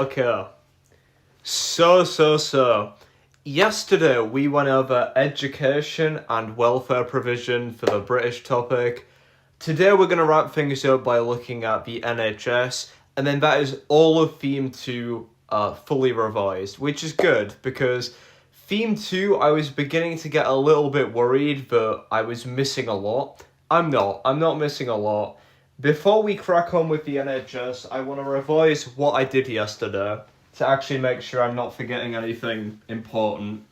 Okay, so. Yesterday we went over education and welfare provision for the British topic. Today we're going to wrap things up by looking at the NHS, and then that is all of Theme 2 fully revised, which is good because Theme 2 I was beginning to get a little bit worried that I was missing a lot. I'm not missing a lot. Before we crack on with the NHS, I want to revise what I did yesterday to actually make sure I'm not forgetting anything important.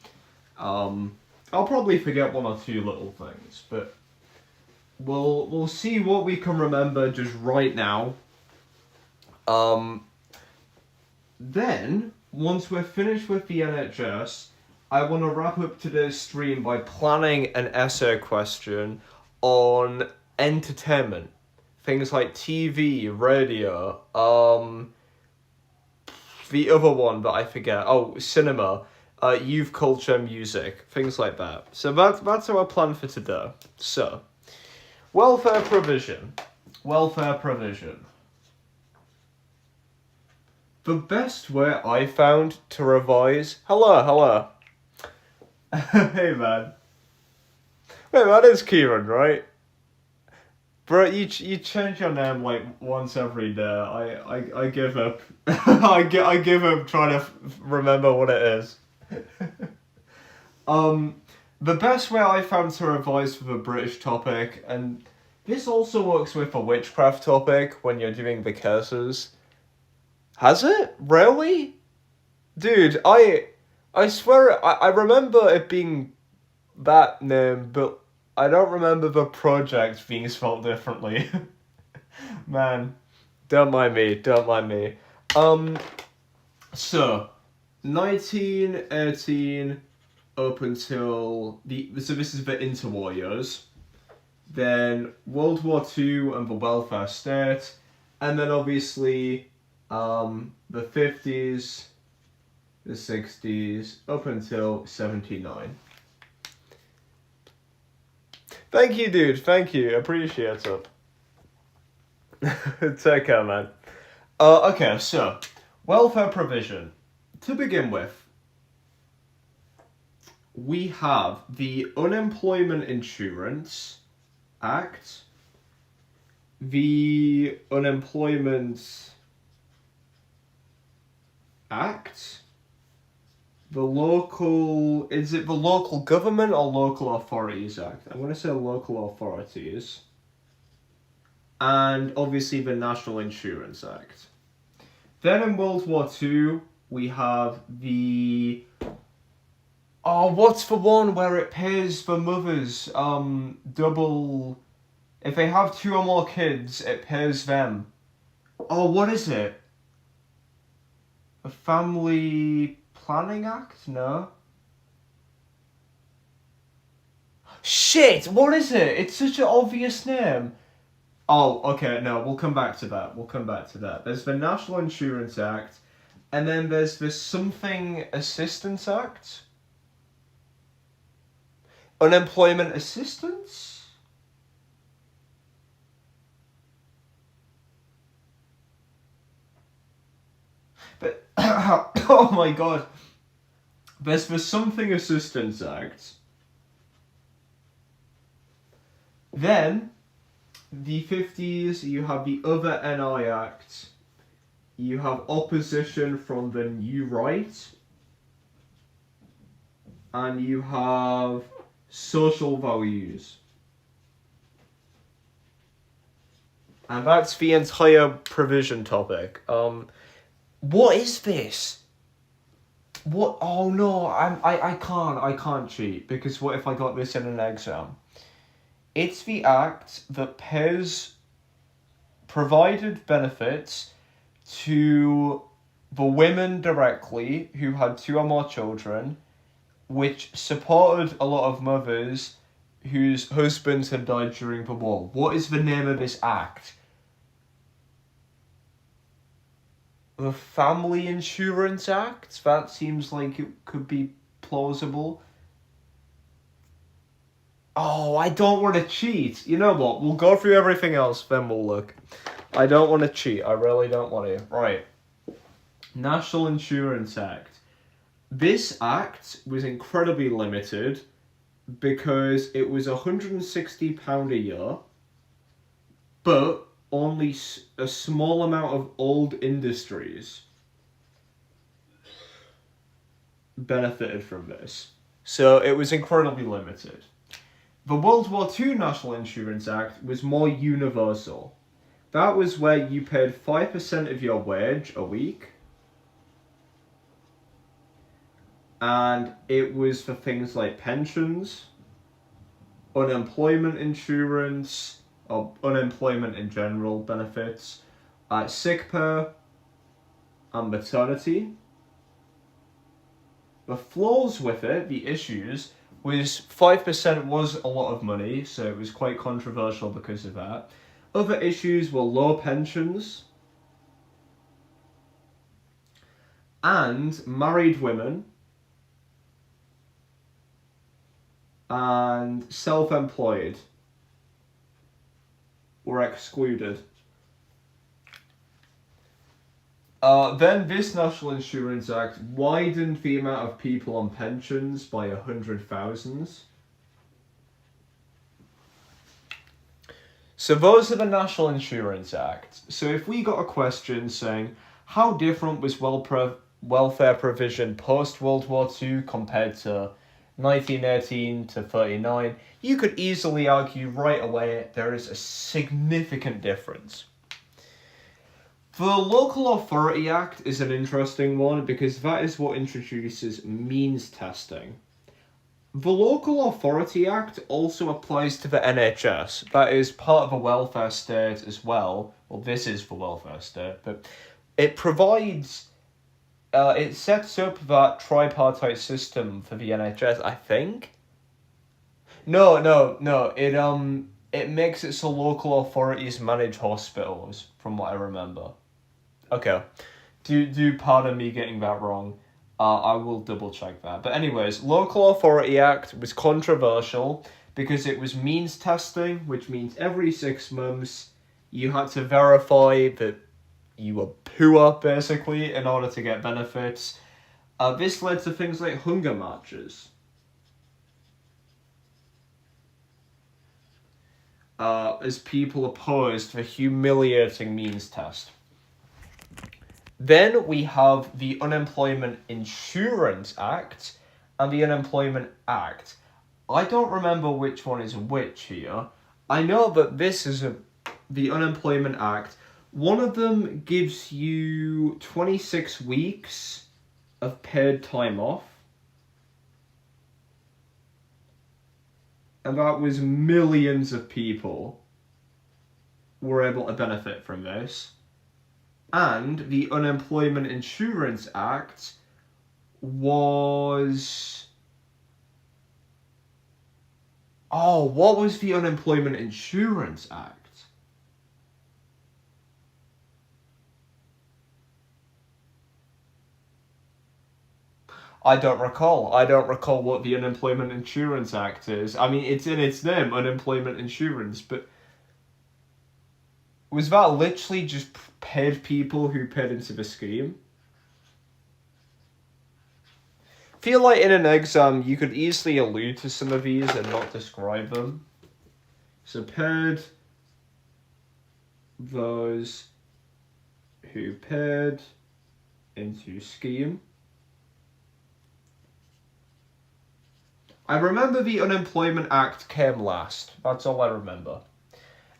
I'll probably forget one or two little things, but we'll see what we can remember just right now. Then once we're finished with the NHS, I want to wrap up today's stream by planning an essay question on entertainment, things like TV, radio, the other one that I forget. Oh, cinema, youth culture, music, things like that. So that's our plan for today. So, welfare provision. Welfare provision. The best way I found to revise... Hello. Hey, man. Wait, that is Kieran, right? Bro, you change your name like once every day. I give up. I give up trying to remember what it is. The best way I found to revise for the British topic, and this also works with the witchcraft topic when you're doing the cases. Has it? Really? Dude, I swear I remember it being that name, but I don't remember the project being spelled differently. Man, don't mind me. So, 1918 up until so this is the interwar years. Then World War II and the welfare state, and then obviously the 50s, the 60s, up until 79. Thank you, dude. Thank you. Appreciate it. Take care, man. Okay, so, welfare provision. To begin with, we have the Unemployment Insurance Act, the Unemployment Act, the local... Is it the Local Government or Local Authorities Act? I'm going to say Local Authorities. And obviously the National Insurance Act. Then in World War II, we have the... Oh, what's the one where it pays for mothers double... If they have 2 or more kids, it pays them. Oh, what is it? A Family Planning Act? No. Shit! What is it? It's such an obvious name. Oh, okay. No, we'll come back to that. There's the National Insurance Act, and then there's the Something Assistance Act. Unemployment assistance. But oh my god. There's the Something Assistance Act. Then, the 50s, you have the Other NI Act. You have opposition from the New Right. And you have social values. And that's the entire provision topic. What is this? What? Oh no, I can't cheat, because what if I got this in an exam? It's the act that provided benefits to the women directly who had 2 or more children, which supported a lot of mothers whose husbands had died during the war. What is the name of this act? The Family Insurance Act? That seems like it could be plausible. Oh, I don't want to cheat. You know what? We'll go through everything else, then we'll look. I don't want to cheat. I really don't want to. Right. National Insurance Act. This act was incredibly limited because it was £160 a year, but only a small amount of old industries benefited from this. So it was incredibly limited. The World War II National Insurance Act was more universal. That was where you paid 5% of your wage a week, and it was for things like pensions, unemployment insurance, or unemployment in general benefits, sick pay, and maternity. The flaws with it, the issues, was 5% was a lot of money, so it was quite controversial because of that. Other issues were low pensions and married women and self-employed were excluded. Then this National Insurance Act widened the amount of people on pensions by 100,000. So those are the National Insurance Act. So if we got a question saying, how different was welfare provision post-World War II compared to 1918 to 39, you could easily argue right away there is a significant difference. The Local Authority Act is an interesting one because that is what introduces means testing. The Local Authority Act also applies to the NHS. That is part of a welfare state as well. Well, this is the welfare state, but it provides, it sets up that tripartite system for the NHS, I think. No. It makes it so local authorities manage hospitals, from what I remember. Okay, do pardon me getting that wrong. I will double check that. But anyways, Local Authority Act was controversial because it was means testing, which means every 6 months you had to verify that you were poor, basically, in order to get benefits. This led to things like hunger marches. As people opposed the humiliating means test. Then we have the Unemployment Insurance Act and the Unemployment Act. I don't remember which one is which here. I know that this is the Unemployment Act. One of them gives you 26 weeks of paid time off. And that was millions of people were able to benefit from this. And the Unemployment Insurance Act was... Oh, what was the Unemployment Insurance Act? I don't recall. I don't recall what the Unemployment Insurance Act is. I mean, it's in its name, unemployment insurance, but... Was that literally just paid people who paid into the scheme? Feel like in an exam you could easily allude to some of these and not describe them. So paid those who paid into scheme. I remember the Unemployment Act came last. That's all I remember.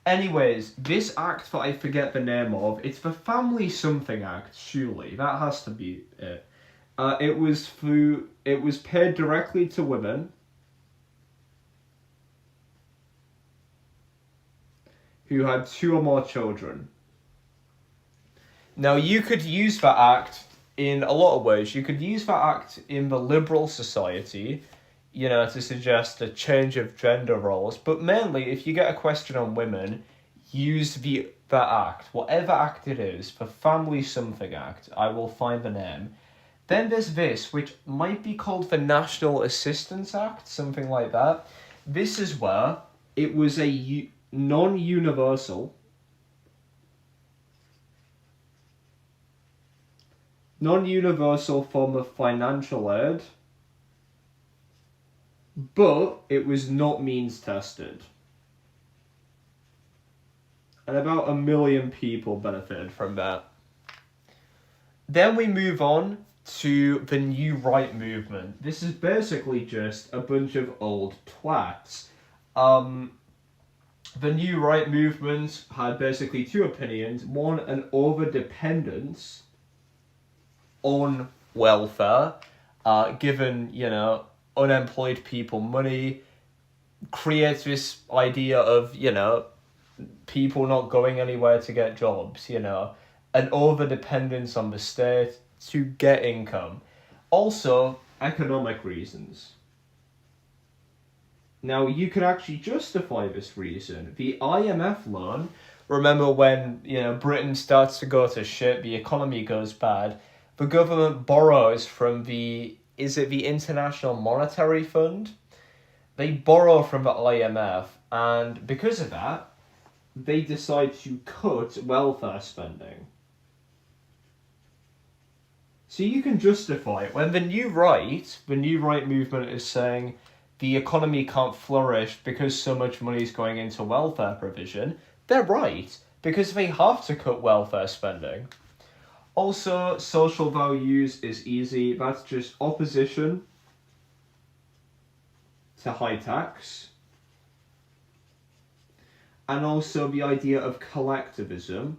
Anyways, this act that I forget the name of, it's the Family Something Act, surely. That has to be it. It was paid directly to women who had 2 or more children. Now, you could use that act in a lot of ways. You could use that act in the liberal society, you know, to suggest a change of gender roles. But mainly, if you get a question on women, use that act. Whatever act it is, the Family Something Act. I will find the name. Then there's this, which might be called the National Assistance Act, something like that. This is where it was a non-universal, non-universal form of financial aid, but it was not means tested. And about 1 million people benefited from that. Then we move on to the New Right movement. This is basically just a bunch of old twats. The New Right movement had basically two opinions. One, an over-dependence on welfare, given, unemployed people money, creates this idea of, people not going anywhere to get jobs, an over-dependence on the state to get income. Also, economic reasons. Now, you could actually justify this reason. The IMF loan, remember when, Britain starts to go to shit, the economy goes bad, the government borrows from the International Monetary Fund? They borrow from the IMF, and because of that, they decide to cut welfare spending. So you can justify it. When the New Right movement is saying the economy can't flourish because so much money is going into welfare provision, they're right, because they have to cut welfare spending. Also, social values is easy. That's just opposition to high tax. And also the idea of collectivism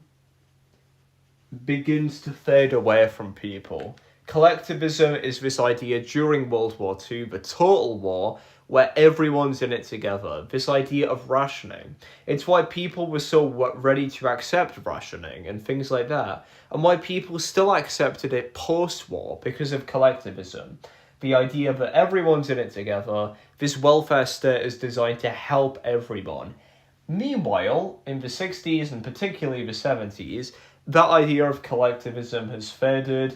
begins to fade away from people. Collectivism is this idea during World War II, the total war, where everyone's in it together. This idea of rationing. It's why people were so ready to accept rationing and things like that, and why people still accepted it post-war because of collectivism. The idea that everyone's in it together, this welfare state is designed to help everyone. Meanwhile, in the 60s and particularly the 70s, that idea of collectivism has faded.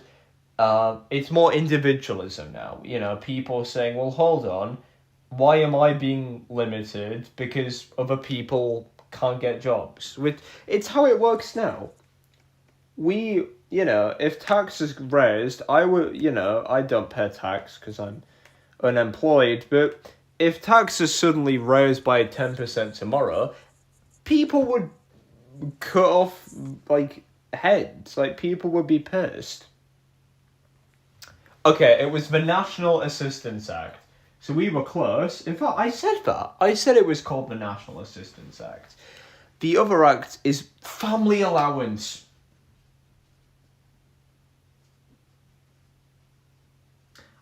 It's more individualism now. People saying, well, hold on, why am I being limited because other people can't get jobs? It's how it works now. If tax is raised, I don't pay tax because I'm unemployed, but if tax is suddenly raised by 10% tomorrow, people would cut off, heads. People would be pissed. Okay, it was the National Assistance Act. So we were close. In fact, I said that. I said it was called the National Assistance Act. The other act is family allowance.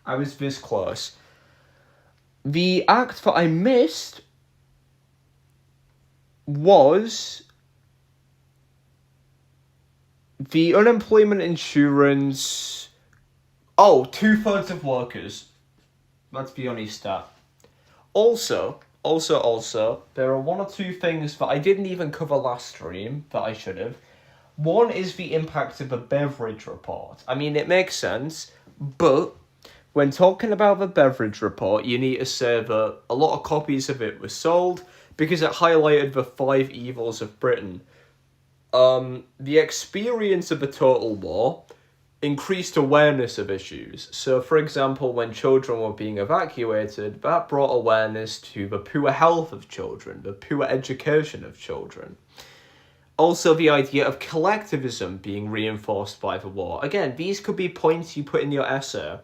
I was this close. The act that I missed was the unemployment insurance. Oh, 2/3 of workers. That's the only stat. Also, there are one or two things that I didn't even cover last stream that I should have. One is the impact of the beverage report. I mean, it makes sense, but when talking about the beverage report, you need to say that a lot of copies of it were sold because it highlighted the 5 evils of Britain. The experience of the total war increased awareness of issues. So, for example, when children were being evacuated, that brought awareness to the poor health of children, the poor education of children. Also, the idea of collectivism being reinforced by the war. Again, these could be points you put in your essay.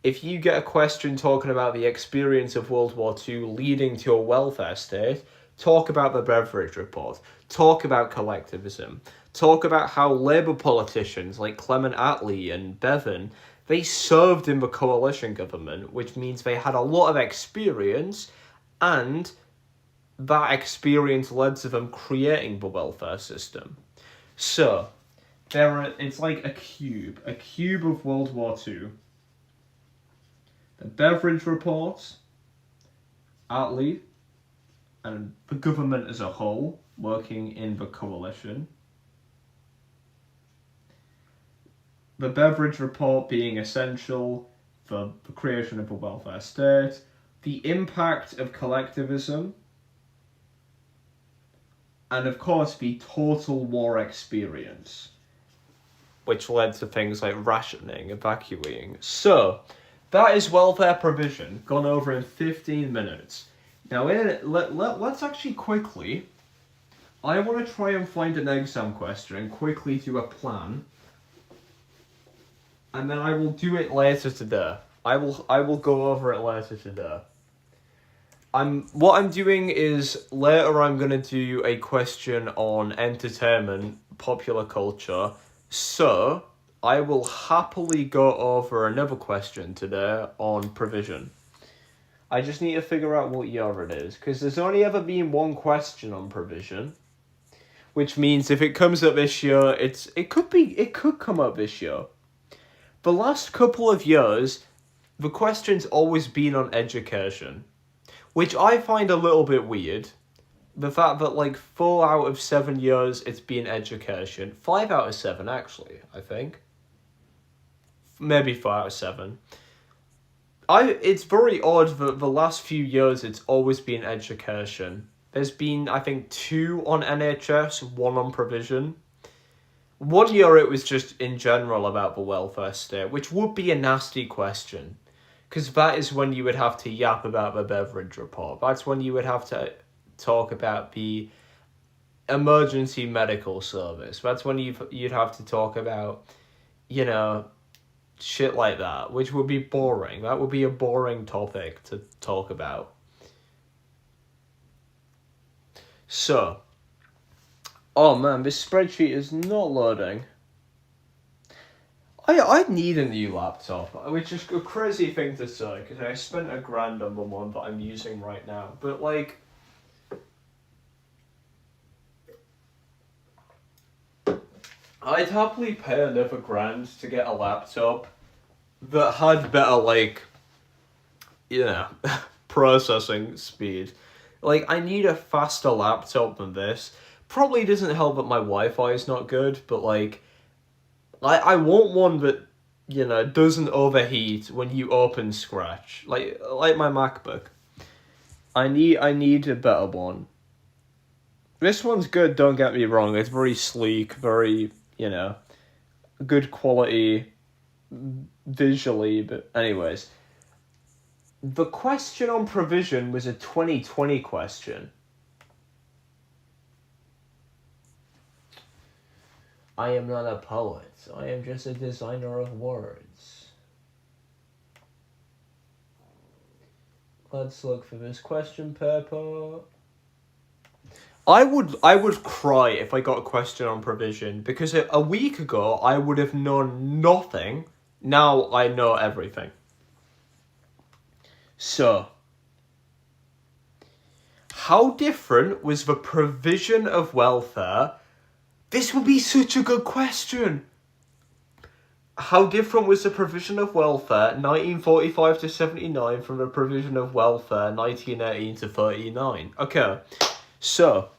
If you get a question talking about the experience of World War II leading to a welfare state, talk about the Beveridge Report. Talk about collectivism. Talk about how Labour politicians like Clement Attlee and Bevan, they served in the coalition government, which means they had a lot of experience, and that experience led to them creating the welfare system. So, it's like a cube of World War II. The Beveridge Report, Attlee, and the government as a whole working in the coalition. The Beveridge Report being essential for the creation of a welfare state, the impact of collectivism, and of course the total war experience. which led to things like rationing, evacuating. So, that is welfare provision, gone over in 15 minutes. Now, let's actually quickly... I want to try and find an exam question and quickly do a plan. And then I will do it later today. I will go over it later today. What I'm doing is later I'm gonna do a question on entertainment, popular culture. So I will happily go over another question today on provision. I just need to figure out what year it is, because there's only ever been one question on provision. Which means if it comes up this year, it could come up this year. The last couple of years, the question's always been on education, which I find a little bit weird. The fact that like 4 out of 7 years it's been education, 5 out of 7 actually, I think. Maybe 4 out of 7. It's very odd that the last few years it's always been education. There's been, I think, 2 on NHS, 1 on provision. 1 year it was just in general about the welfare state, which would be a nasty question. Because that is when you would have to yap about the beverage report. That's when you would have to talk about the emergency medical service. That's when you'd have to talk about, shit like that, which would be boring. That would be a boring topic to talk about. So, oh man, this spreadsheet is not loading. I need a new laptop, which is a crazy thing to say, because I spent $1,000 on the one that I'm using right now. But like, I'd happily pay another $1,000 to get a laptop that had better, processing speed. Like, I need a faster laptop than this. Probably doesn't help that my Wi-Fi is not good, but, I want one that, doesn't overheat when you open Scratch. Like my MacBook. I need a better one. This one's good, don't get me wrong. It's very sleek, very, good quality visually, but anyways. The question on provision was a 2020 question. I am not a poet. I am just a designer of words. Let's look for this question paper. I would cry if I got a question on provision, because a week ago I would have known nothing. Now I know everything. So, how different was the provision of welfare? This would be such a good question. How different was the provision of welfare 1945 to 79 from the provision of welfare 1918 to 39? Okay, so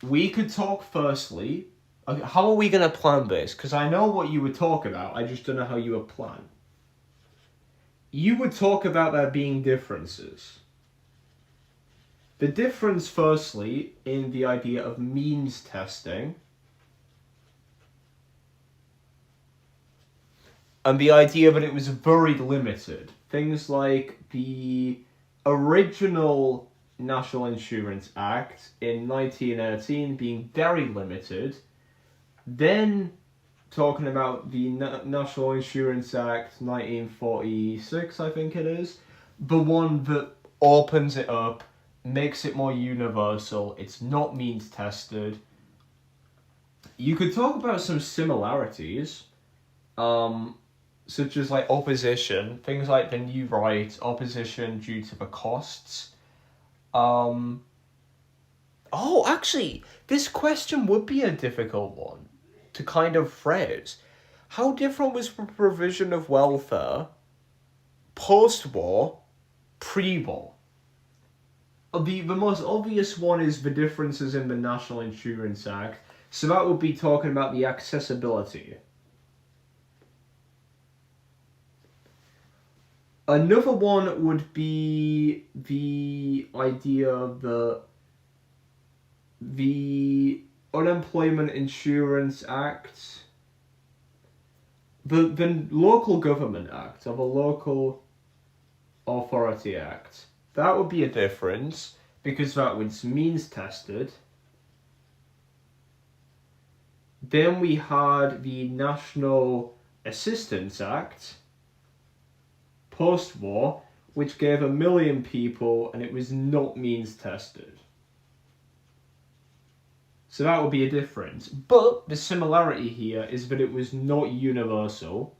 we could talk firstly. Okay, how are we going to plan this? Because I know what you would talk about, I just don't know how you would plan. You would talk about there being differences. The difference, firstly, in the idea of means testing, and the idea that it was very limited. Things like the original National Insurance Act in 1918 being very limited, then talking about the National Insurance Act 1946, I think it is, the one that opens it up, makes it more universal, it's not means tested. You could talk about some similarities, such as opposition, things like the new right, opposition due to the costs. Actually, this question would be a difficult one to kind of phrase. How different was the provision of welfare post-war, pre-war? The most obvious one is the differences in the National Insurance Act. So that would be talking about the accessibility. Another one would be the idea that the Unemployment Insurance Act The Local Government Act, or the Local Authority Act, that would be a difference, because that was means tested. Then we had the National Assistance Act, post-war, which gave 1 million people, and it was not means tested. So that would be a difference. But the similarity here is that it was not universal.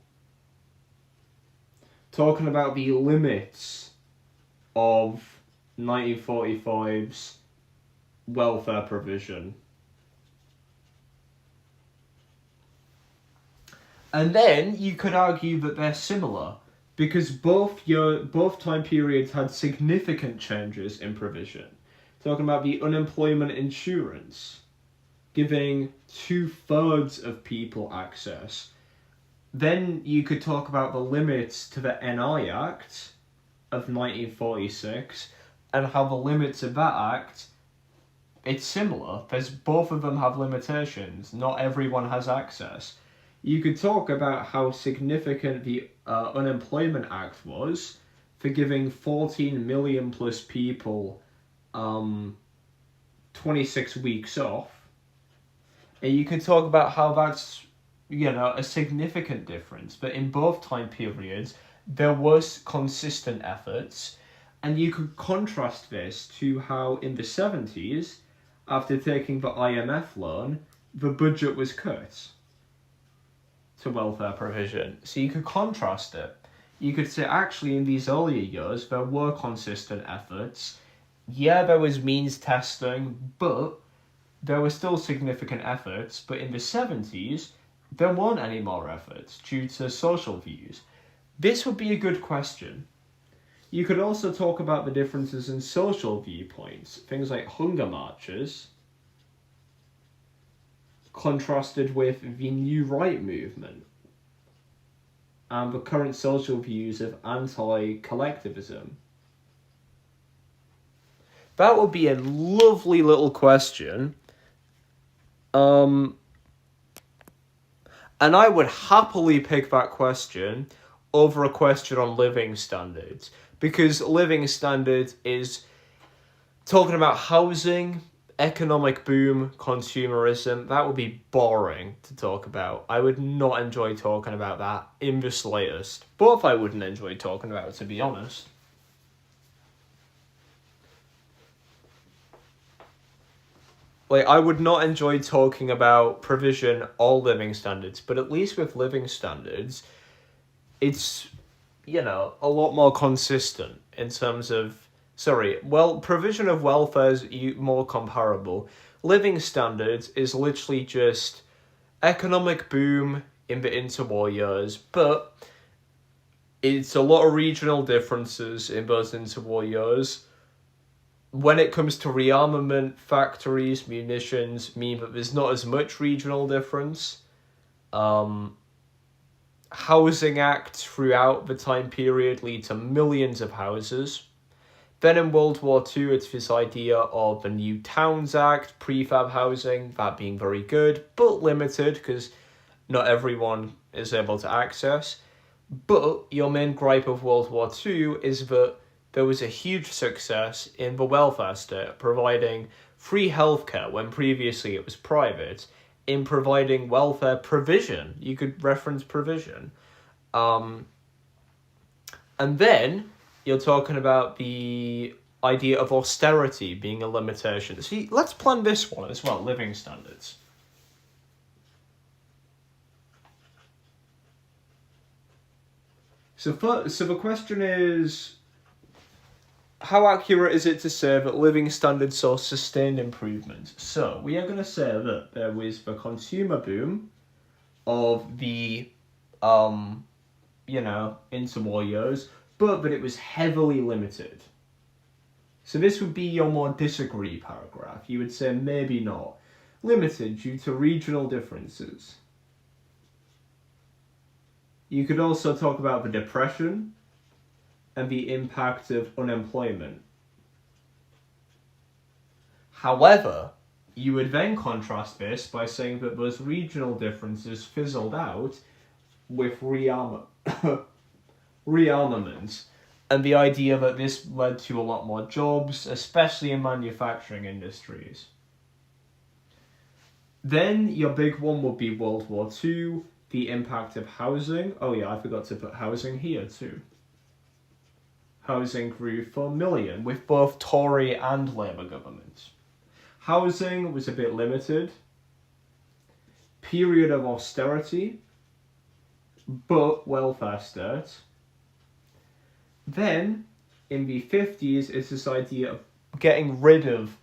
Talking about the limits of 1945's welfare provision. And then you could argue that they're similar, because both time periods had significant changes in provision. Talking about the unemployment insurance, giving 2/3 of people access. Then you could talk about the limits to the NI Act of 1946, and how the limits of that act, it's similar. Both of them have limitations. Not everyone has access. You could talk about how significant the Unemployment Act was for giving 14 million plus people 26 weeks off. And you can talk about how that's, a significant difference. But in both time periods, there was consistent efforts. And you could contrast this to how in the 70s, after taking the IMF loan, the budget was cut to welfare provision. So you could contrast it. You could say, actually, in these earlier years, there were consistent efforts. Yeah, there was means testing, but there were still significant efforts. But in the 70s, there weren't any more efforts due to social views. This would be a good question. You could also talk about the differences in social viewpoints, things like hunger marches, contrasted with the New Right movement and the current social views of anti-collectivism. That would be a lovely little question. And I would happily pick that question over a question on living standards, because living standards is talking about housing, economic boom, consumerism. That would be boring to talk about. I would not enjoy talking about that in the slightest. Both I wouldn't enjoy talking about, to be honest. I would not enjoy talking about provision or living standards, but at least with living standards, it's, a lot more consistent in terms of, provision of welfare is more comparable. Living standards is literally just economic boom in the interwar years, but it's a lot of regional differences in those interwar years. When it comes to rearmament, factories, munitions mean that there's not as much regional difference. Housing acts throughout the time period lead to millions of houses. Then in World War II, it's this idea of the New Towns Act, prefab housing, that being very good, but limited, because not everyone is able to access. But your main gripe of World War II is that there was a huge success in the welfare state, providing free healthcare when previously it was private, in providing welfare provision. You could reference provision. And then you're talking about the idea of austerity being a limitation. See, let's plan this one as well, living standards. So the question is, how accurate is it to say that living standards saw sustained improvement? So we are going to say that there was the consumer boom of the, interwar years, but that it was heavily limited. So this would be your more disagree paragraph. You would say maybe not. Limited due to regional differences. You could also talk about the Depression and the impact of unemployment. However, you would then contrast this by saying that those regional differences fizzled out with rearmament, and the idea that this led to a lot more jobs, especially in manufacturing industries. Then your big one would be World War II, the impact of housing. Oh yeah, I forgot to put housing here too. Housing grew for a million with both Tory and Labour governments. Housing was a bit limited. Period of austerity, but welfare state. Then, in the 50s, is this idea of getting rid of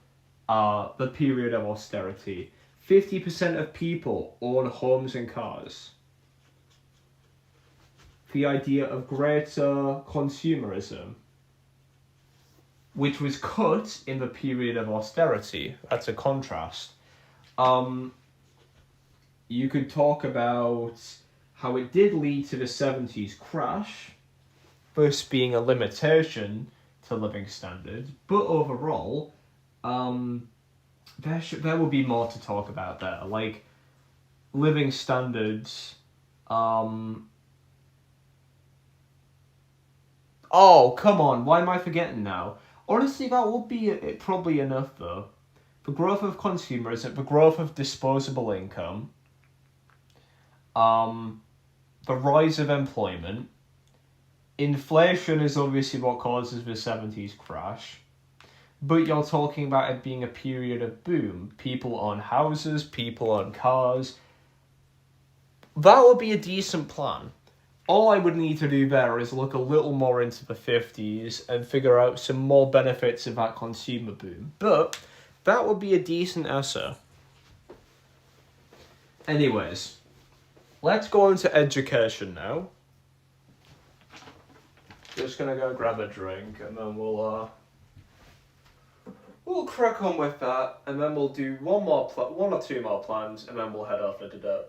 the period of austerity. 50% of people own homes and cars. The idea of greater consumerism, which was cut in the period of austerity. That's a contrast. You could talk about how it did lead to the 70s crash, first being a limitation to living standards, but overall, there will be more to talk about there, like living standards. Oh, come on, why am I forgetting now? Honestly, that would be probably enough though. The growth of consumerism, the growth of disposable income, the rise of employment. Inflation is obviously what causes the 70s crash. But you're talking about it being a period of boom. People own houses, people own cars. That would be a decent plan. All I would need to do there is look a little more into the 50s and figure out some more benefits of that consumer boom. But that would be a decent essay. Anyways, let's go into education now. Just gonna go grab a drink and then we'll crack on with that, and then we'll do one or two more plans, and then we'll head off for today.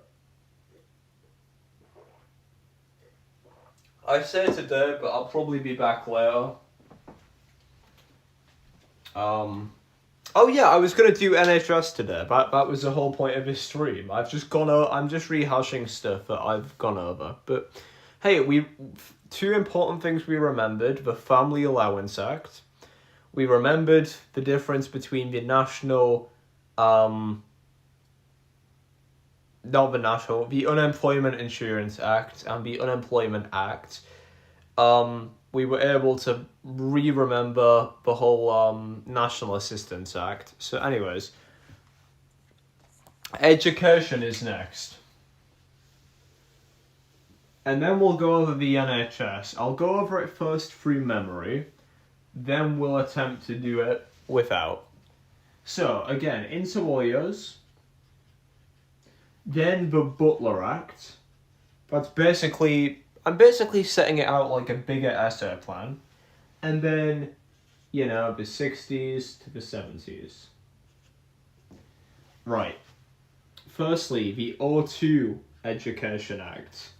I say today, but I'll probably be back later. Oh yeah, I was gonna do NHS today. That was the whole point of this stream. I'm just rehashing stuff that I've gone over. But hey, two important things we remembered: the Family Allowance Act. We remembered the difference between the the Unemployment Insurance Act and the Unemployment Act. We were able to remember the whole National Assistance Act. So anyways, education is next. And then we'll go over the NHS. I'll go over it first through memory. Then we'll attempt to do it without. So, again, inter alios. Then the Butler Act. I'm basically setting it out like a bigger essay plan. And then, the 60s to the 70s. Right. Firstly, the O2 Education Act.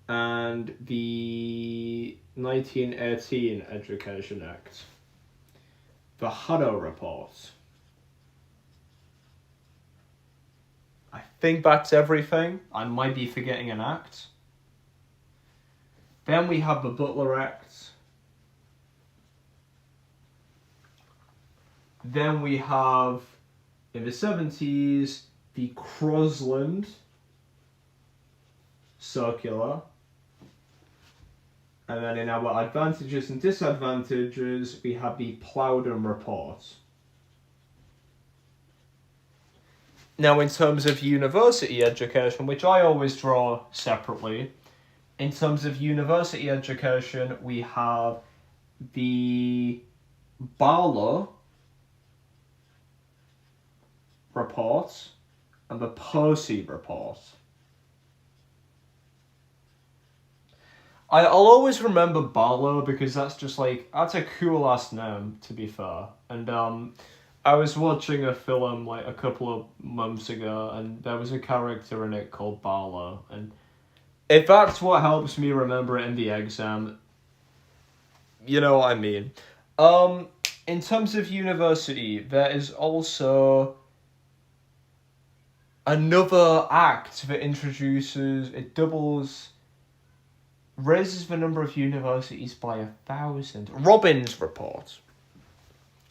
And the 1918 Education Act. The Hutto Report. I think that's everything. I might be forgetting an act. Then we have the Butler Act. Then we have, in the 70s, the Crosland Circular. And then in our advantages and disadvantages, we have the Plowden Report. Now, in terms of university education, which I always draw separately, in terms of university education, we have the Barlow Report and the Percy Report. I'll always remember Barlow because that's a cool ass name, to be fair. And I was watching a film like a couple of months ago, and there was a character in it called Barlow. And if that's what helps me remember it in the exam, you know what I mean. In terms of university, there is also Another act that raises the number of universities by 1,000. Robbins report.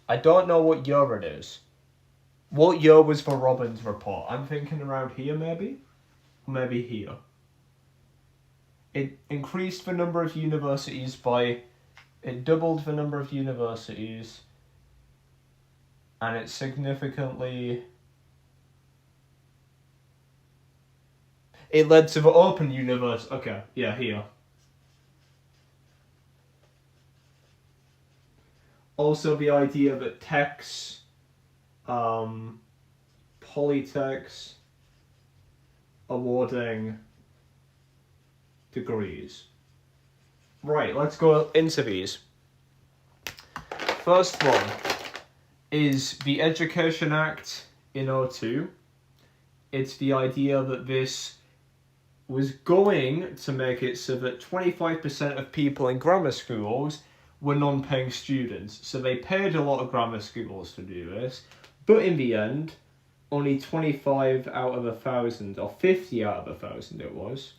I don't know what year it is. What year was the Robbins report? I'm thinking around here, maybe? Maybe here. It increased the number of universities it doubled the number of universities, and it significantly... It led to the open universe. Okay, yeah, here. Also, the idea that techs, polytechs, awarding degrees. Right, let's go into these. First one is the Education Act in 2002. It's the idea that this was going to make it so that 25% of people in grammar schools were non-paying students. So they paid a lot of grammar schools to do this, but in the end, only 25 out of 1,000, or 50 out of 1,000 it was,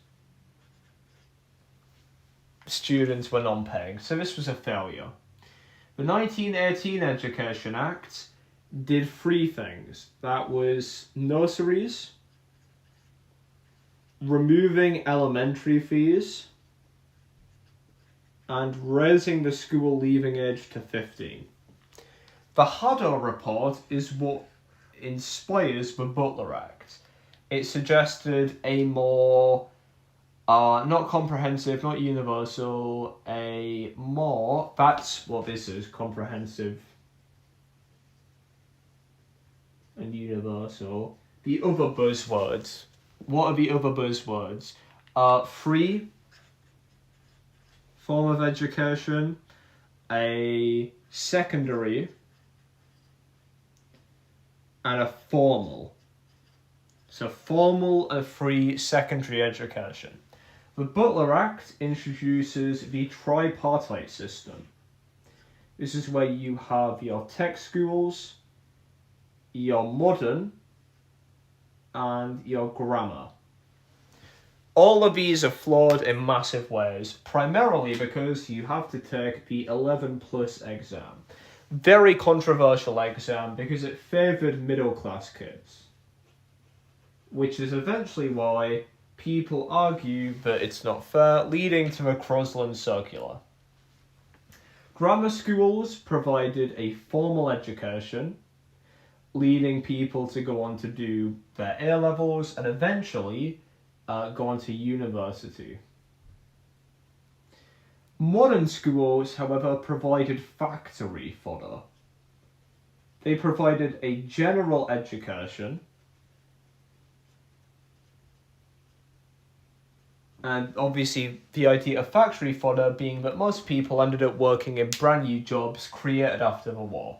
students were non-paying. So this was a failure. The 1918 Education Act did three things. That was nurseries, removing elementary fees, and raising the school leaving age to 15. The Haddo report is what inspires the Butler Act. It suggested a more, not comprehensive, not universal, that's what this is, comprehensive and universal. The other buzzwords. What are the other buzzwords? Free form of education, a secondary, and a formal. So formal and free secondary education. The Butler Act introduces the tripartite system. This is where you have your tech schools, your modern, and your grammar. All of these are flawed in massive ways, primarily because you have to take the 11 plus exam. Very controversial exam because it favoured middle class kids, which is eventually why people argue that it's not fair, leading to a Crosland circular. Grammar schools provided a formal education, leading people to go on to do their A-levels and eventually go on to university. Modern schools, however, provided factory fodder. They provided a general education and obviously the idea of factory fodder being that most people ended up working in brand new jobs created after the war.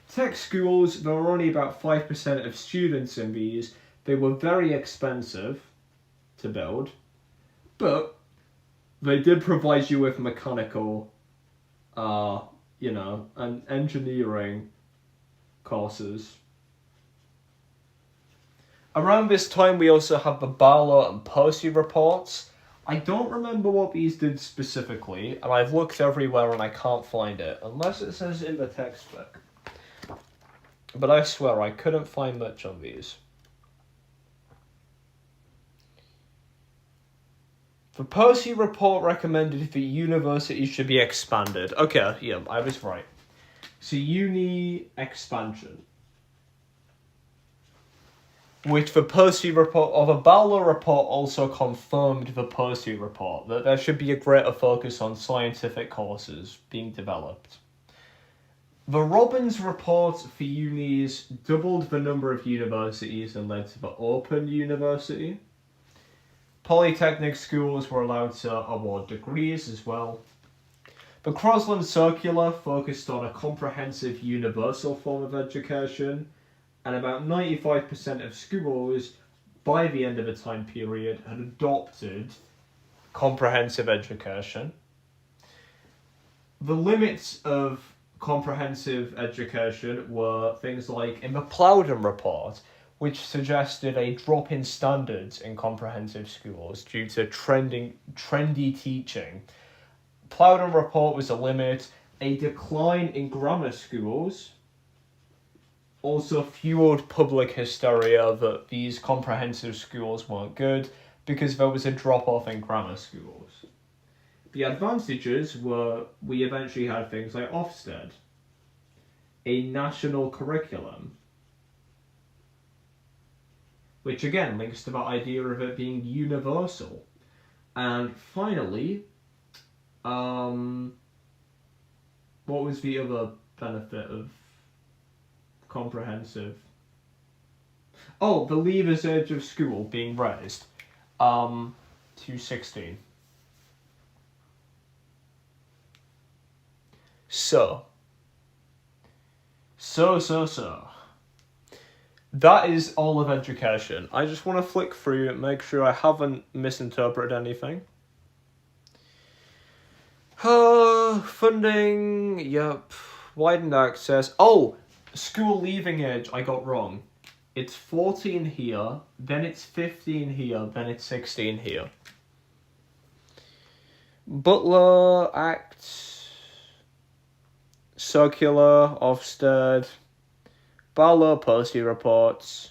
Tech schools, there were only about 5% of students in these. They were very expensive to build, but they did provide you with mechanical, and engineering courses. Around this time, we also have the Barlow and Percy reports. I don't remember what these did specifically, and I've looked everywhere and I can't find it, unless it says in the textbook. But I swear I couldn't find much on these. The Percy report recommended that universities should be expanded. Okay, yeah, I was right. So uni expansion. Which the Percy report, or the Barlow report also confirmed the Percy report, that there should be a greater focus on scientific courses being developed. The Robbins report for unis doubled the number of universities and led to the Open University. Polytechnic schools were allowed to award degrees as well. The Crosland Circular focused on a comprehensive universal form of education, and about 95% of schools, by the end of the time period, had adopted comprehensive education. The limits of comprehensive education were things like, in the Plowden report, which suggested a drop in standards in comprehensive schools due to trendy teaching. Plowden report was a limit. A decline in grammar schools also fueled public hysteria that these comprehensive schools weren't good because there was a drop-off in grammar schools. The advantages were we eventually had things like Ofsted, a national curriculum, which again links to that idea of it being universal. And finally, what was the other benefit of comprehensive? Oh, the leavers age of school being raised to 16. So. That is all of education. I just want to flick through and make sure I haven't misinterpreted anything. Funding, yep. Widened access. Oh, school leaving age, I got wrong. It's 14 here, then it's 15 here, then it's 16 here. Butler, Act, Circular, Ofsted, Barlow, Posey reports.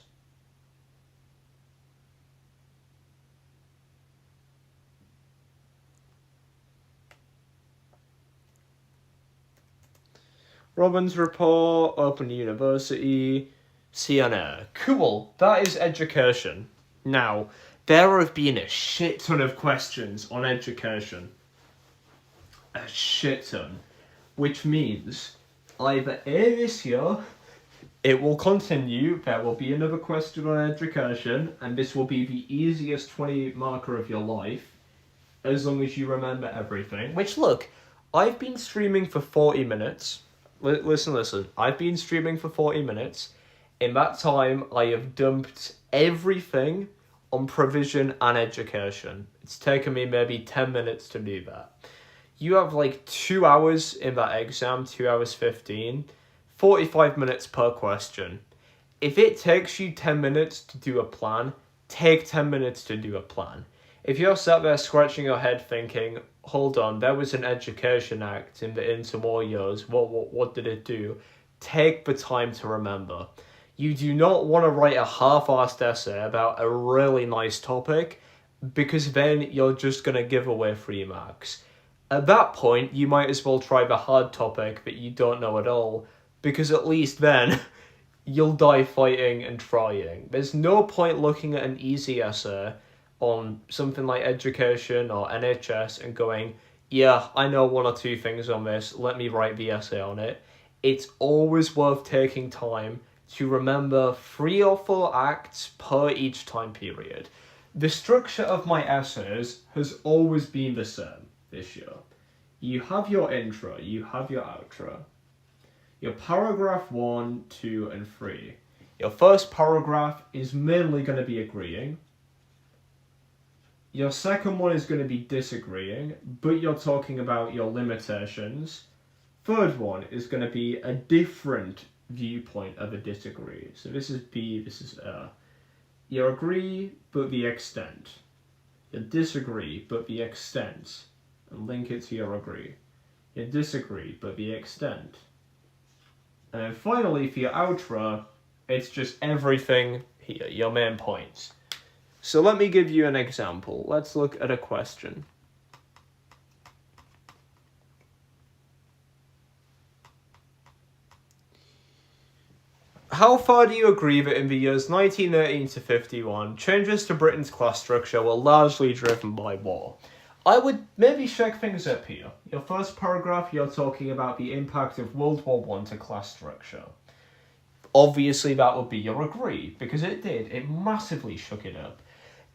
Robbins report, Open University, CNA. Cool, that is education. Now, there have been a shit ton of questions on education. A shit ton. Which means either A, this year, it will continue, there will be another question on education, and this will be the easiest 20 marker of your life, as long as you remember everything. Which, look, I've been streaming for 40 minutes. Listen. I've been streaming for 40 minutes. In that time, I have dumped everything on provision and education. It's taken me maybe 10 minutes to do that. You have like 2 hours in that exam, 2 hours 15, 45 minutes per question. If it takes you 10 minutes to do a plan, take 10 minutes to do a plan. If you're sat there scratching your head thinking, hold on, there was an Education Act in the interwar years, what did it do? Take the time to remember. You do not want to write a half-assed essay about a really nice topic, because then you're just going to give away 3 marks. At that point, you might as well try the hard topic that you don't know at all, because at least then, you'll die fighting and trying. There's no point looking at an easy essay on something like education or NHS and going, yeah, I know 1 or 2 things on this, let me write the essay on it. It's always worth taking time to remember 3 or 4 acts per each time period. The structure of my essays has always been the same this year. You have your intro, you have your outro. Your paragraph 1, 2, and 3. Your first paragraph is mainly going to be agreeing. Your second one is going to be disagreeing, but you're talking about your limitations. Third one is going to be a different viewpoint of a disagree. So this is B, this is A. You agree, but the extent. You disagree, but the extent. And link it to your agree. You disagree, but the extent. And then finally, for your outro, it's just everything here, your main points. So let me give you an example. Let's look at a question. How far do you agree that in the years 1918 to 51, changes to Britain's class structure were largely driven by war? I would maybe shake things up here. Your first paragraph, you're talking about the impact of World War I to class structure. Obviously, that would be your agree, because it did. It massively shook it up.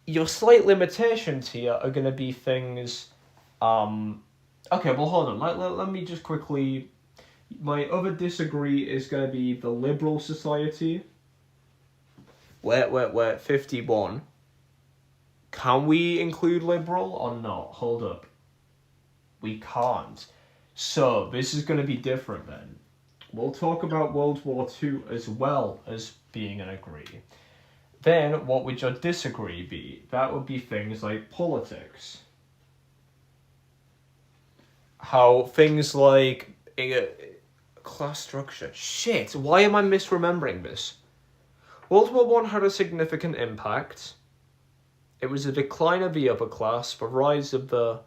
Your slight limitations here are going to be things... Okay, well, hold on. Let me just quickly... My other disagree is going to be the Liberal Society. Wait, 51. Can we include liberal or not? Hold up. We can't. So, this is going to be different then. We'll talk about World War II as well as being an agree. Then what would your disagree be? That would be things like politics. How things like class structure. Shit, why am I misremembering this? World War One had a significant impact. It was a decline of the upper class, the rise of the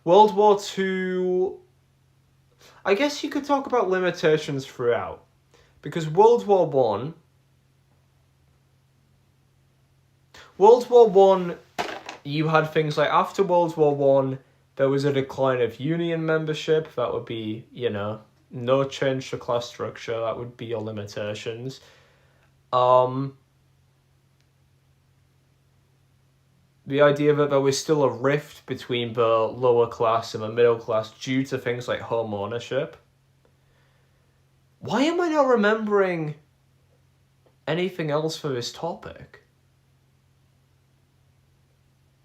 World War Two. I guess you could talk about limitations throughout. Because World War One, you had things like after World War One, there was a decline of union membership. That would be, no change to class structure. That would be your limitations. The idea that there was still a rift between the lower class and the middle class due to things like home ownership. Why am I not remembering anything else for this topic?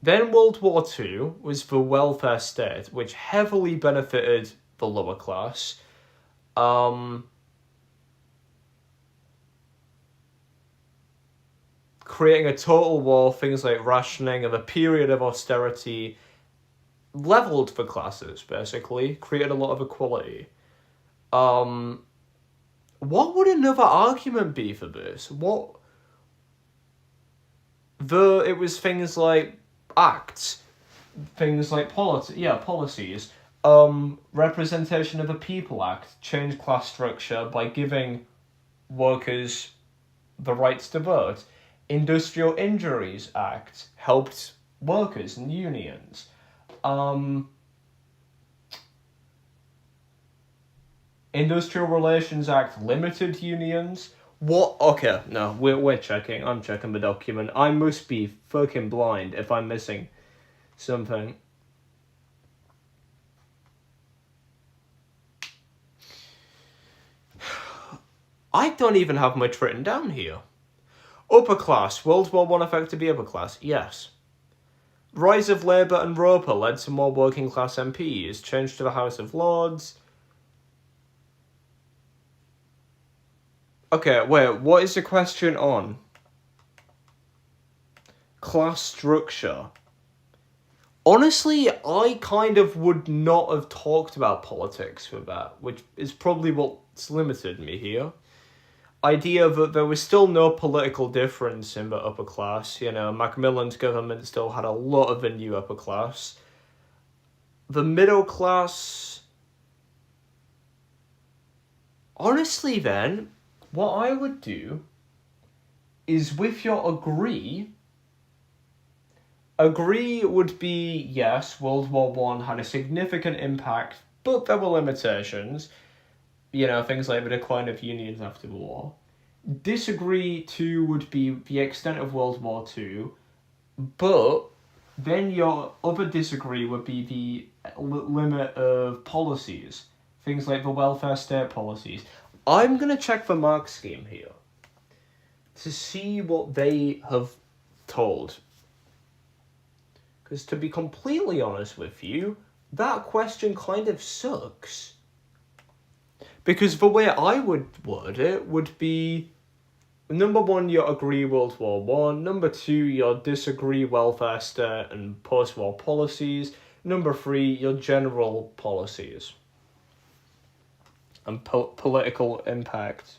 Then World War II was the welfare state, which heavily benefited the lower class. Creating a total war, things like rationing and a period of austerity leveled the classes, basically, created a lot of equality. What would another argument be for this? It was things like acts, things like policies, Representation of the People Act changed class structure by giving workers the rights to vote. Industrial Injuries Act helped workers and unions. Industrial Relations Act limited unions. What? Okay, no, we're checking. I'm checking the document. I must be fucking blind if I'm missing something. I don't even have much written down here. Upper class. World War One affected the upper class. Yes. Rise of Labour and Roper led to more working class MPs. Change to the House of Lords. Okay, wait, what is the question on? Class structure. Honestly, I kind of would not have talked about politics with that, which is probably what's limited me here. Idea that there was still no political difference in the upper class. Macmillan's government still had a lot of the new upper class. The middle class... Honestly then, what I would do is with your agree would be, yes, World War One had a significant impact, but there were limitations. Things like the decline of unions after the war. Disagree, too, would be the extent of World War Two, but then your other disagree would be the limit of policies. Things like the welfare state policies. I'm going to check the mark scheme here to see what they have told. Because to be completely honest with you, that question kind of sucks. Because the way I would word it would be, number one, your agree World War One. Number two, your disagree welfare state and post-war policies. Number three, your general policies and political impact.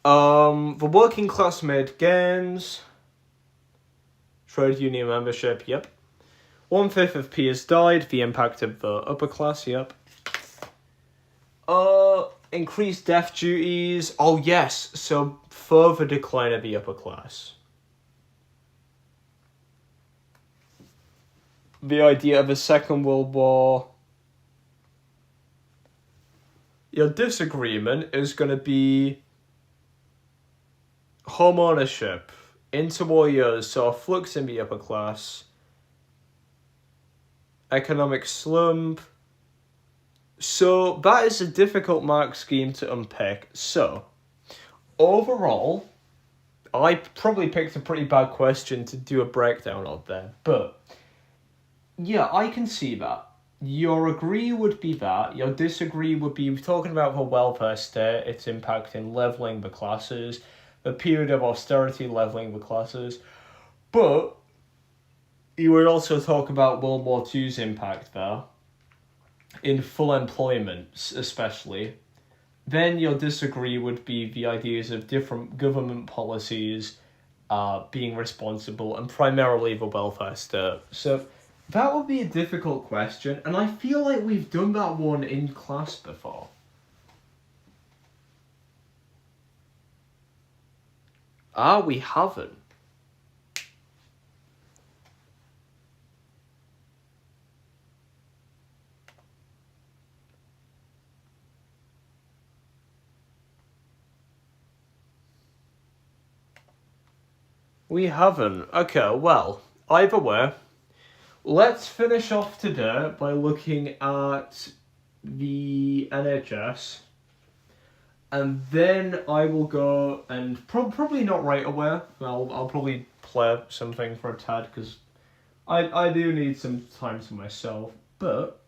The working class made gains. Trade union membership, yep. 1/5 of peers died, the impact of the upper class, yep. Increased death duties, oh yes, so further decline of the upper class. The idea of a Second World War. Your disagreement is going to be home ownership, interwar years, so a flux in the upper class, economic slump. So that is a difficult mark scheme to unpick. So overall, I probably picked a pretty bad question to do a breakdown of there, but yeah, I can see that. Your agree would be that, your disagree would be talking about the welfare state, its impact in levelling the classes, the period of austerity levelling the classes, but you would also talk about World War II's impact there, in full employment especially. Then your disagree would be the ideas of different government policies being responsible, and primarily the welfare state. So that would be a difficult question, and I feel like we've done that one in class before. We haven't. We haven't. Okay, well, either way, let's finish off today by looking at the NHS, and then I will go and probably not right away. I'll probably play something for a tad because I do need some time to myself. But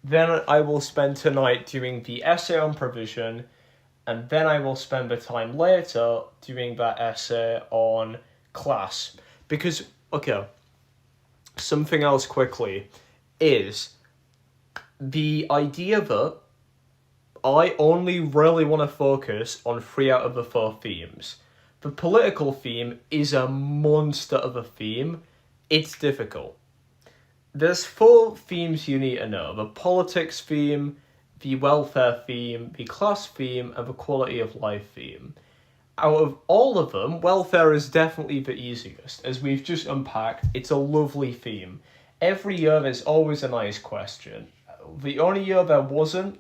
then I will spend tonight doing the essay on provision, and then I will spend the time later doing that essay on class. Because, okay, something else quickly is the idea that I only really want to focus on 3 out of the 4 themes. The political theme is a monster of a theme. It's difficult. There's 4 themes you need to know. The politics theme, the welfare theme, the class theme, and the quality of life theme. Out of all of them, welfare is definitely the easiest. As we've just unpacked, it's a lovely theme. Every year there's always a nice question. The only year there wasn't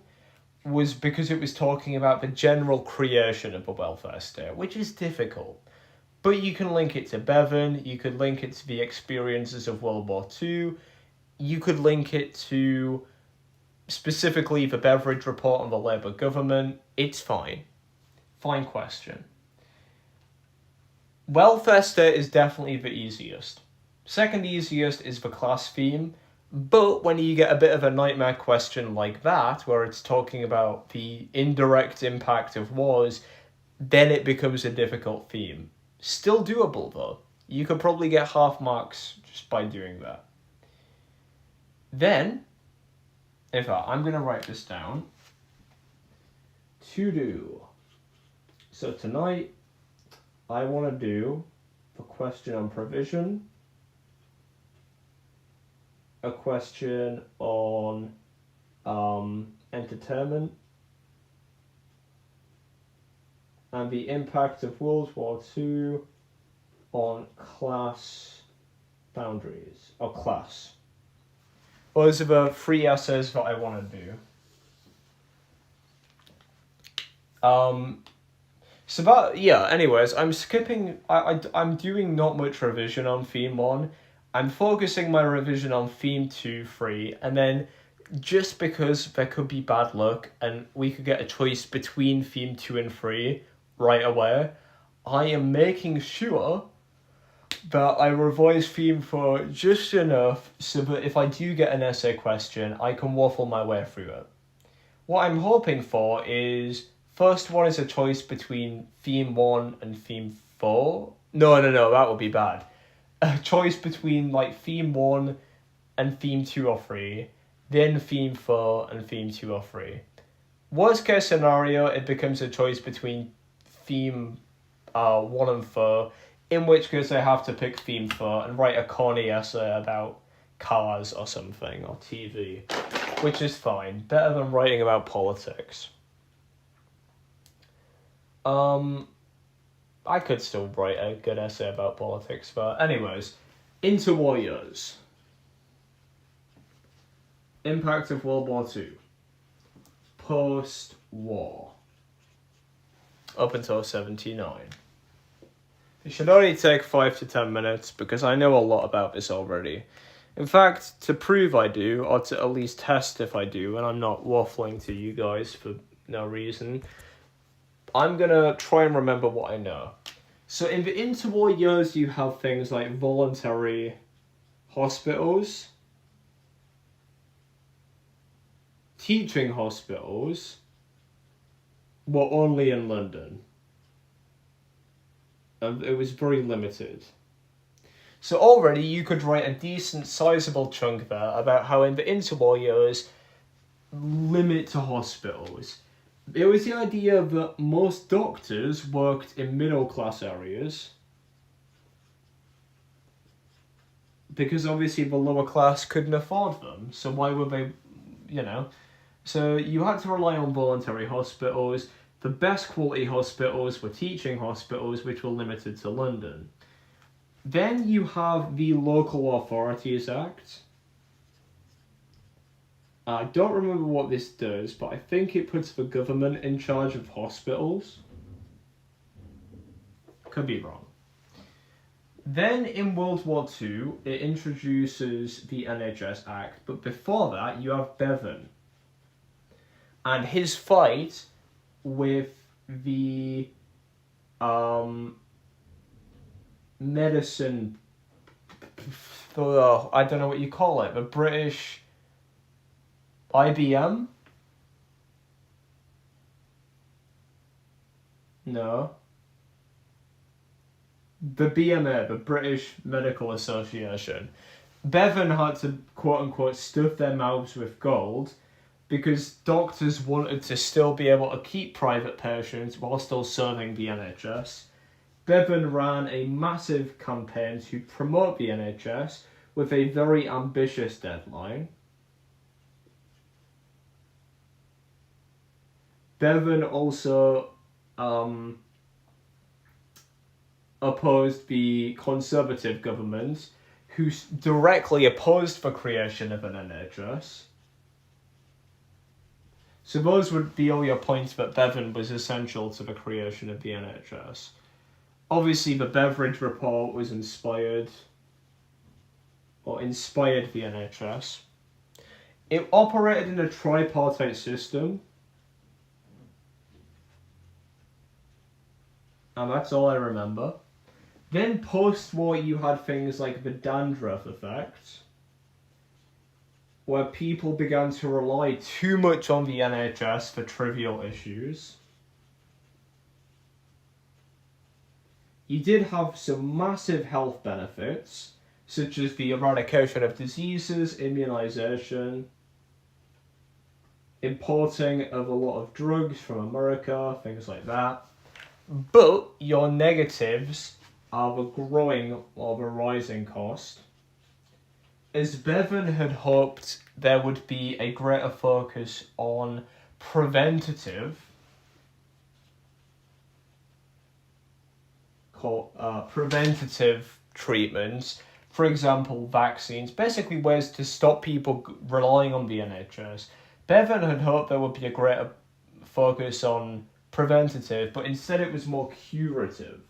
was because it was talking about the general creation of the welfare state, which is difficult. But you can link it to Bevan, you could link it to the experiences of World War II, you could link it to specifically the Beveridge report on the Labour government. It's fine. Fine question. Welfare state is definitely the easiest. Second easiest is the class theme, but when you get a bit of a nightmare question like that, where it's talking about the indirect impact of wars, then it becomes a difficult theme. Still doable though. You could probably get half marks just by doing that. Then, in fact, I'm going to write this down. To do. So tonight, I want to do a question on provision, a question on entertainment, and the impact of World War II on class boundaries, or class. Those are the 3 essays that I want to do. So that, yeah, anyways, I'm skipping, I'm doing not much revision on theme 1. I'm focusing my revision on theme 2, 3, and then just because there could be bad luck and we could get a choice between theme 2 and 3 right away, I am making sure that I revise theme 4 just enough so that if I do get an essay question, I can waffle my way through it. What I'm hoping for is, first one is a choice between theme 1 and theme 4. No, that would be bad. A choice between like theme 1 and theme 2 or 3, then theme 4 and theme 2 or 3. Worst case scenario, it becomes a choice between theme 1 and 4, in which case I have to pick theme 4 and write a corny essay about cars or something, or TV, which is fine. Better than writing about politics. I could still write a good essay about politics, but anyways, into warriors. Impact of World War II. Post-war. Up until 79. It should only take 5 to 10 minutes because I know a lot about this already. In fact, to prove I do, or to at least test if I do, and I'm not waffling to you guys for no reason, I'm gonna try and remember what I know. So in the interwar years, you have things like voluntary hospitals, teaching hospitals were only in London. And it was very limited. So already you could write a decent, sizable chunk there about how in the interwar years, limit to hospitals. It was the idea that most doctors worked in middle class areas because obviously the lower class couldn't afford them. So why would they, So you had to rely on voluntary hospitals. The best quality hospitals were teaching hospitals, which were limited to London. Then you have the Local Authorities Act. I don't remember what this does, but I think it puts the government in charge of hospitals. Could be wrong. Then in World War II, it introduces the NHS Act, but before that, you have Bevan. And his fight with the medicine, I don't know what you call it, the British IBM? No. The BMA, the British Medical Association. Bevan had to, quote-unquote, stuff their mouths with gold because doctors wanted to still be able to keep private patients while still serving the NHS. Bevan ran a massive campaign to promote the NHS with a very ambitious deadline. Bevan also opposed the Conservative government, who directly opposed the creation of an NHS. So those would be all your points that Bevan was essential to the creation of the NHS. Obviously, the Beveridge Report was inspired the NHS. It operated in a tripartite system. And that's all I remember. Then post-war you had things like the dandruff effect, where people began to rely too much on the NHS for trivial issues. You did have some massive health benefits, such as the eradication of diseases, immunisation, importing of a lot of drugs from America, things like that. But your negatives are the growing or the rising cost. As Bevan had hoped there would be a greater focus on preventative treatments, for example, vaccines, basically ways to stop people relying on the NHS. Bevan had hoped there would be a greater focus on preventative, but instead it was more curative.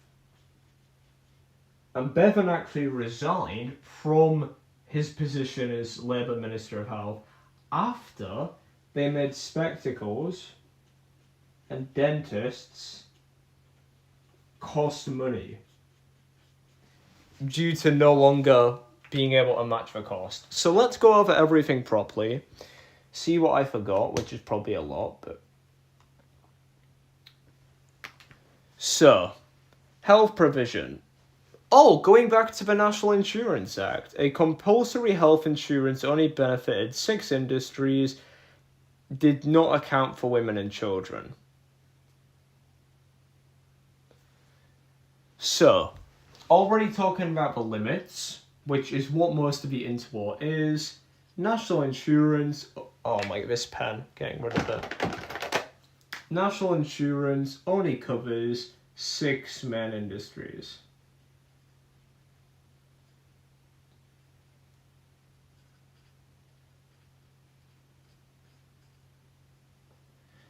And Bevan actually resigned from his position as Labour Minister of Health after they made spectacles and dentists cost money due to no longer being able to match the cost. So let's go over everything properly, see what I forgot, which is probably a lot, but... So, health provision. Oh, going back to the National Insurance Act, a compulsory health insurance only benefited 6 industries, did not account for women and children. So, already talking about the limits, which is what most of the interwar is. National insurance, oh my, this pen, getting rid of it. National insurance only covers 6 main industries.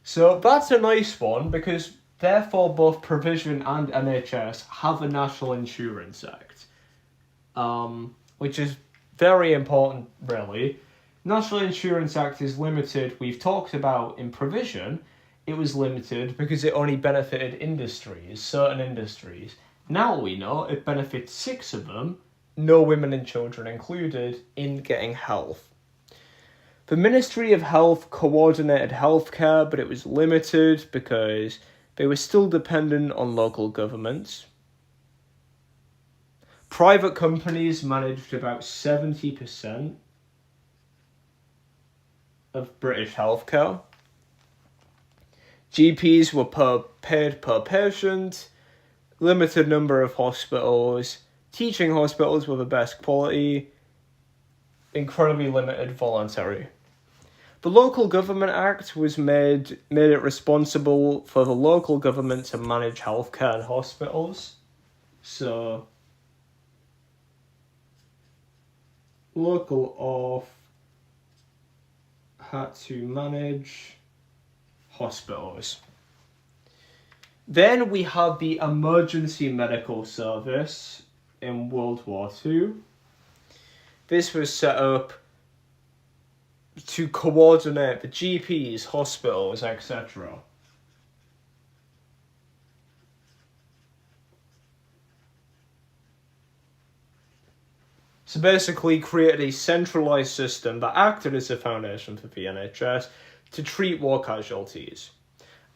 So that's a nice one because therefore both Provision and NHS have a National Insurance Act, which is very important really. National Insurance Act is limited, we've talked about in Provision, it was limited because it only benefited industries, certain industries. Now we know it benefits 6 of them, no women and children included, in getting health. The Ministry of Health coordinated healthcare, but it was limited because they were still dependent on local governments. Private companies managed about 70% of British healthcare. GPs were paid per patient, limited number of hospitals, teaching hospitals were the best quality, incredibly limited voluntary. The Local Government Act was made it responsible for the local government to manage healthcare and hospitals. So, local auth had to manage hospitals. Then we had the Emergency Medical Service in World War II. This was set up to coordinate the GPs, hospitals, etc. So basically created a centralised system that acted as a foundation for the NHS to treat war casualties.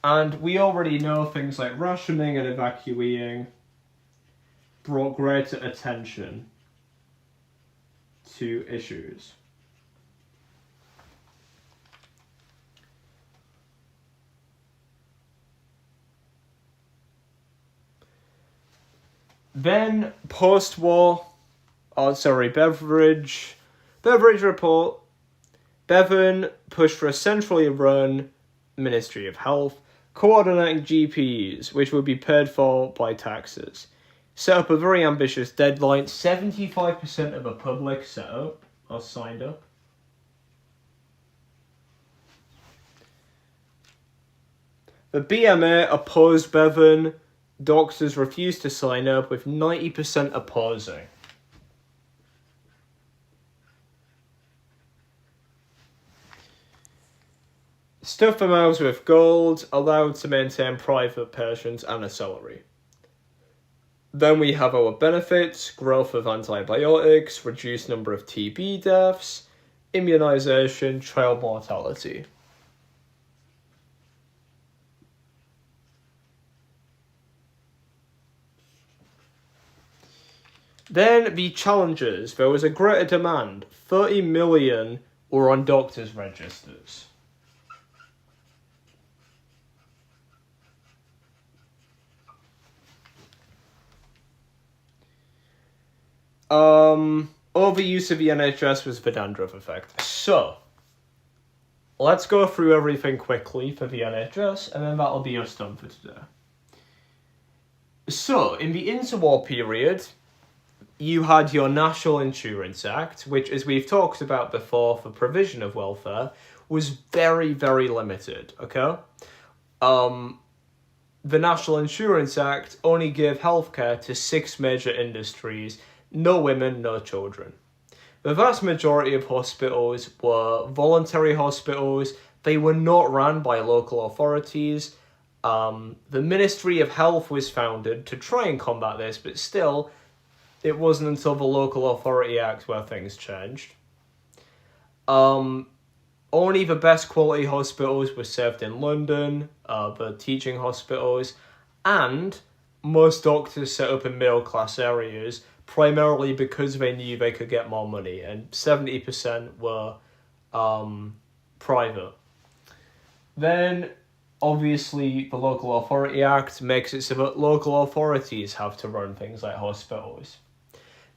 And we already know things like rationing and evacuating brought greater attention to issues. Then post-war, Beveridge report. Bevan pushed for a centrally run Ministry of Health, coordinating GPs, which would be paid for by taxes. Set up a very ambitious deadline. 75% of the public set up or signed up. The BMA opposed Bevan. Doctors refused to sign up, with 90% opposing. Stuff the mouths with gold, allowed to maintain private patients and a salary. Then we have our benefits: growth of antibiotics, reduced number of TB deaths, immunisation, child mortality. Then the challenges. There was a greater demand. 30 million were on doctors' registers. Overuse of the NHS was the dandruff effect. So, let's go through everything quickly for the NHS, and then that'll be us done for today. So, in the interwar period, you had your National Insurance Act, which, as we've talked about before, for provision of welfare, was very, very limited, okay? The National Insurance Act only gave healthcare to 6 major industries: no women, no children. The vast majority of hospitals were voluntary hospitals. They were not run by local authorities. The Ministry of Health was founded to try and combat this, but still, it wasn't until the Local Authority Act where things changed. Only the best quality hospitals were served in London, the teaching hospitals, and most doctors set up in middle class areas, primarily because they knew they could get more money, and 70% were private. Then, obviously, the Local Authority Act makes it so that local authorities have to run things like hospitals.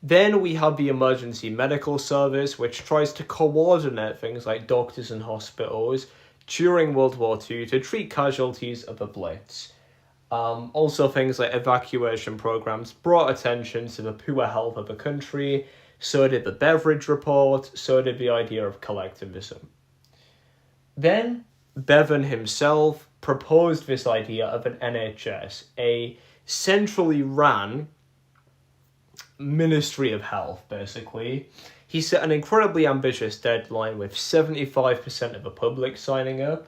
Then we have the Emergency Medical Service, which tries to coordinate things like doctors and hospitals during World War II to treat casualties of the Blitz. Also, things like evacuation programs brought attention to the poor health of the country. So did the Beveridge report. So did the idea of collectivism. Then Bevan himself proposed this idea of an NHS, a centrally ran Ministry of Health, basically. He set an incredibly ambitious deadline with 75% of the public signing up.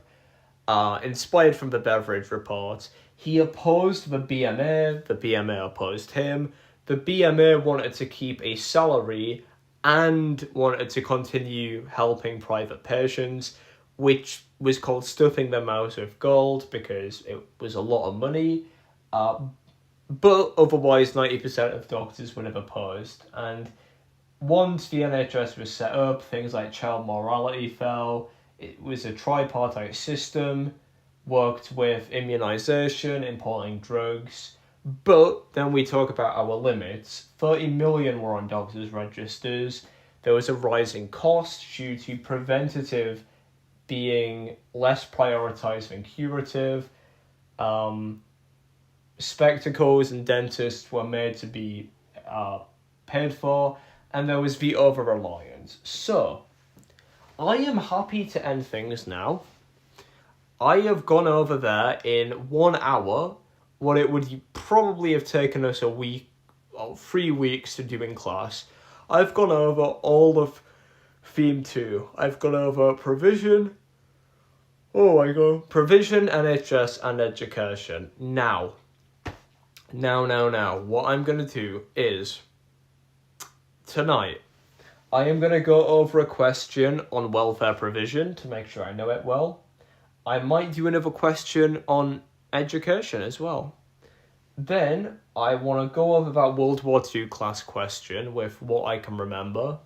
inspired from the Beveridge Report. He opposed the BMA opposed him. The BMA wanted to keep a salary and wanted to continue helping private patients, which was called stuffing their mouths with gold because it was a lot of money. But otherwise, 90% of doctors would have opposed. And once the NHS was set up, things like child mortality fell. It was a tripartite system, worked with immunisation, importing drugs. But then we talk about our limits. 30 million were on doctors' registers. There was a rising cost due to preventative being less prioritised than curative. Spectacles and dentists were made to be paid for, and there was the over-reliance. So, I am happy to end things now. I have gone over there in 1 hour, what it would probably have taken us a week or 3 weeks to do in class. I've gone over all of Theme 2. I've gone over provision, provision, NHS, and education. Now, what I'm going to do is, tonight, I am going to go over a question on welfare provision to make sure I know it well. I might do another question on education as well. Then, I want to go over that World War II class question with what I can remember.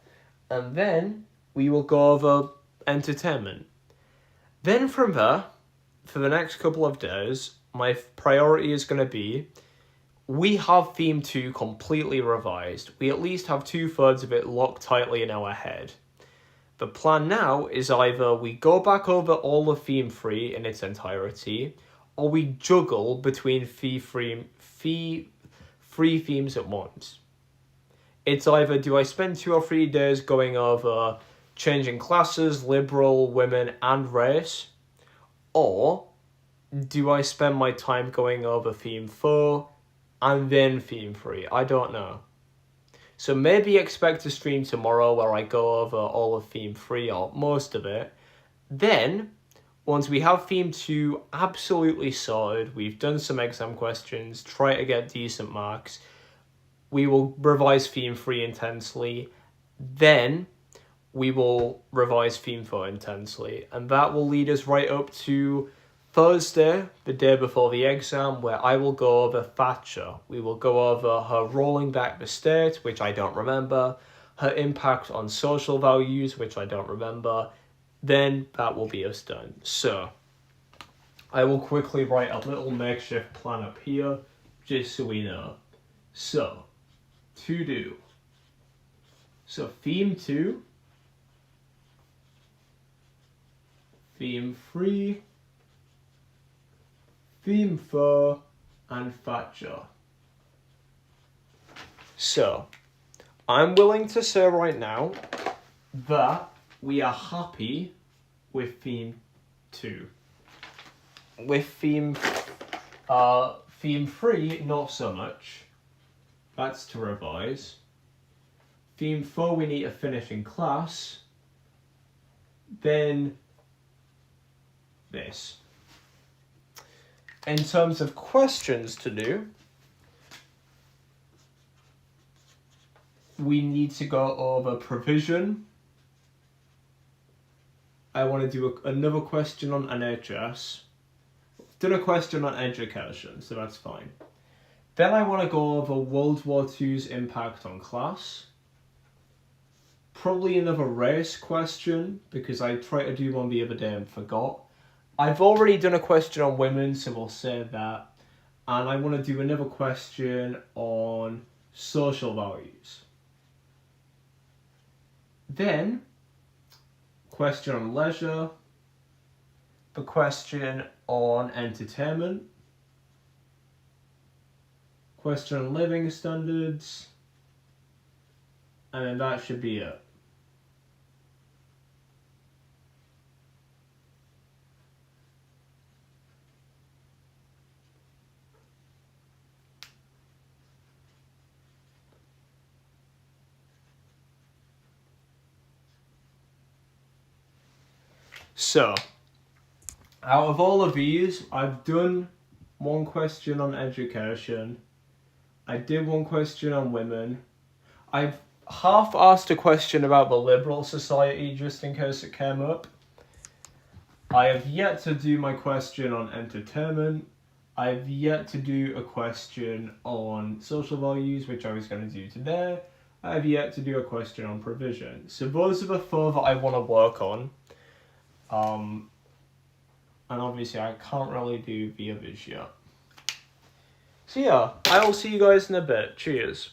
And then, we will go over entertainment. Then from there, for the next couple of days, my priority is going to be, we have Theme 2 completely revised. We at least have 2/3 of it locked tightly in our head. The plan now is either we go back over all of Theme 3 in its entirety, or we juggle between three themes at once. It's either do I spend 2 or 3 days going over changing classes, liberal, women, and race, or do I spend my time going over Theme 4 and then Theme 3? I don't know. So maybe expect a stream tomorrow where I go over all of Theme 3 or most of it. Then, once we have Theme 2 absolutely sorted, we've done some exam questions, try to get decent marks, we will revise Theme 3 intensely, then we will revise Theme 4 intensely, and that will lead us right up to Thursday, the day before the exam, where I will go over Thatcher. We will go over her rolling back the state, which I don't remember, her impact on social values, which I don't remember. Then that will be us done. So, I will quickly write a little makeshift plan up here, just so we know. So, to do. So, Theme 2, Theme 3, Theme 4, and Thatcher. So, I'm willing to say right now that we are happy with Theme 2. With Theme 3, not so much. That's to revise. Theme 4, we need to finish in class. Then this. In terms of questions to do, we need to go over provision. I want to do another question on NHS. I've done a question on education, so that's fine. Then I want to go over World War II's impact on class. Probably another race question, because I tried to do one the other day and forgot. I've already done a question on women, so we'll save that. And I want to do another question on social values. Then, question on leisure, the question on entertainment, question on living standards, and then that should be it. So, Out of all of these, I've done one question on education. I did one question on women. I've half asked a question about the Liberal Society just in case it came up. I have yet to do my question on entertainment. I have yet to do a question on social values, which I was going to do today. I have yet to do a question on provision. So those are the four that I want to work on. And obviously I can't really do the others yet. So yeah, I'll see you guys in a bit. Cheers.